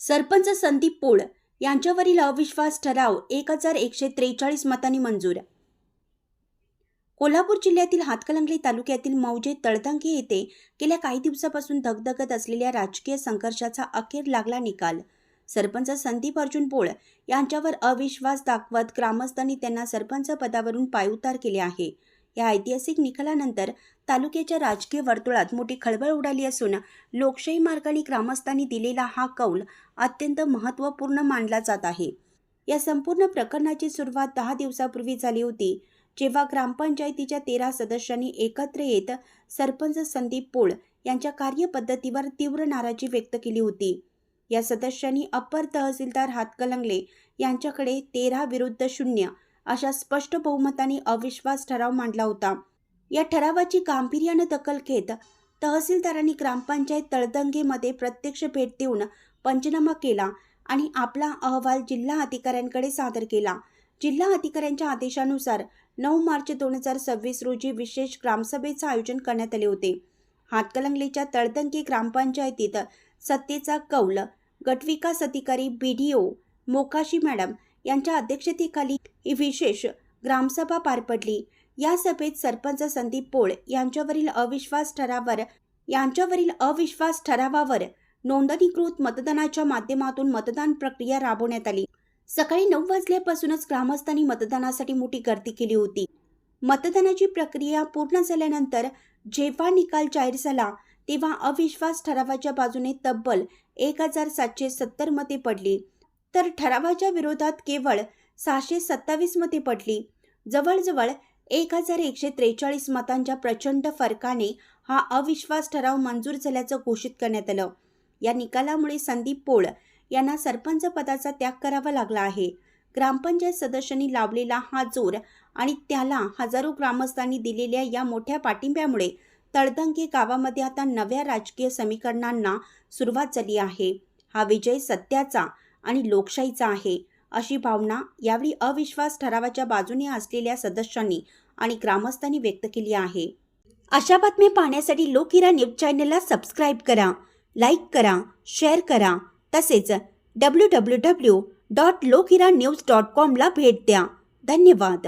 सरपंच संदीप पोळ यांच्यावरील अविश्वास ठराव 1143 मतांनी मंजूर. कोल्हापूर जिल्ह्यातील हातकणंगले तालुक्यातील मौजे तळतंगे येथे गेल्या काही दिवसापासून धगधगत असलेल्या राजकीय संघर्षाचा अखेर लागला निकाल. सरपंच संदीप अर्जुन पोळ यांच्यावर अविश्वास दाखवत ग्रामस्थांनी त्यांना सरपंच पदावरून पायउतार केले आहे. या ऐतिहासिक निकालानंतर तालुक्याच्या राजकीय वर्तुळात मोठी खळबळ उडाली असून लोकशाही मार्गाने ग्रामस्थांनी दिलेला हा कौल अत्यंत महत्त्वपूर्ण मानला जात आहे. या संपूर्ण प्रकरणाची सुरुवात 10 दिवसापूर्वी झाली होती, जेव्हा ग्रामपंचायतीच्या 13 सदस्यांनी एकत्र येत सरपंच संदीप पोळ यांच्या कार्यपद्धतीवर तीव्र नाराजी व्यक्त केली होती. या सदस्यांनी अप्पर तहसीलदार हातकणंगले यांच्याकडे 13 विरुद्ध 0 अशा स्पष्ट बहुमताने अविश्वास ठराव मांडला होता. या ठरावाची गांभीर्याने दखल घेत तहसीलदारांनी ग्रामपंचायत तळतंगेमध्ये प्रत्यक्ष भेट देऊन पंचनामा केला आणि आपला अहवाल जिल्हा अधिकाऱ्यांकडे सादर केला. जिल्हा अधिकाऱ्यांच्या आदेशानुसार 9 मार्च 2026 रोजी विशेष ग्रामसभेचे आयोजन करण्यात आले होते. हातकणंगलेच्या तळतंगे ग्रामपंचायतीत सत्तेचा कौल गटविकास अधिकारी BDO मोकाशी मॅडम यांच्या अध्यक्षतेखाली ही विशेष ग्रामसभा पार पडली. या सभेत सरपंच संदीप पोळ यांच्यावरील अविश्वास ठरावावर नोंदणीकृत मतदानाच्या माध्यमातून मतदान प्रक्रिया राबवण्यात आली. सकाळी 9 वाजल्यापासूनच ग्रामस्थांनी मतदानासाठी मोठी गर्दी केली होती. मतदानाची प्रक्रिया पूर्ण झाल्यानंतर जेव्हा निकाल जाहीर झाला तेव्हा अविश्वास ठरावाच्या बाजूने तब्बल 1770 मते पडली, तर ठरावाच्या विरोधात केवळ 627 मते पडली. जवळजवळ 1143 मतांच्या प्रचंड फरकाने हा अविश्वास ठराव मंजूर झाल्याचं घोषित करण्यात आलं. या निकालामुळे संदीप पोळ यांना सरपंच पदाचा त्याग करावा लागला आहे. ग्रामपंचायत सदस्यांनी लावलेला हा जोर आणि त्याला हजारो ग्रामस्थांनी दिलेल्या या मोठ्या पाठिंब्यामुळे तळतंगे गावामध्ये आता नव्या राजकीय समीकरणांना सुरुवात झाली आहे. हा विजय सत्याचा आणि लोकशाहीचा आहे, अशी भावना यावेळी अविश्वास ठरावाच्या बाजूने असलेल्या सदस्यांनी आणि ग्रामस्थांनी व्यक्त केली आहे. अशा बातम्या पाहण्यासाठी लोकहिरा न्यूज चॅनलला सबस्क्राईब करा, लाईक करा, शेअर करा. तसेच www.lokhirannews.com ला भेट द्या. धन्यवाद.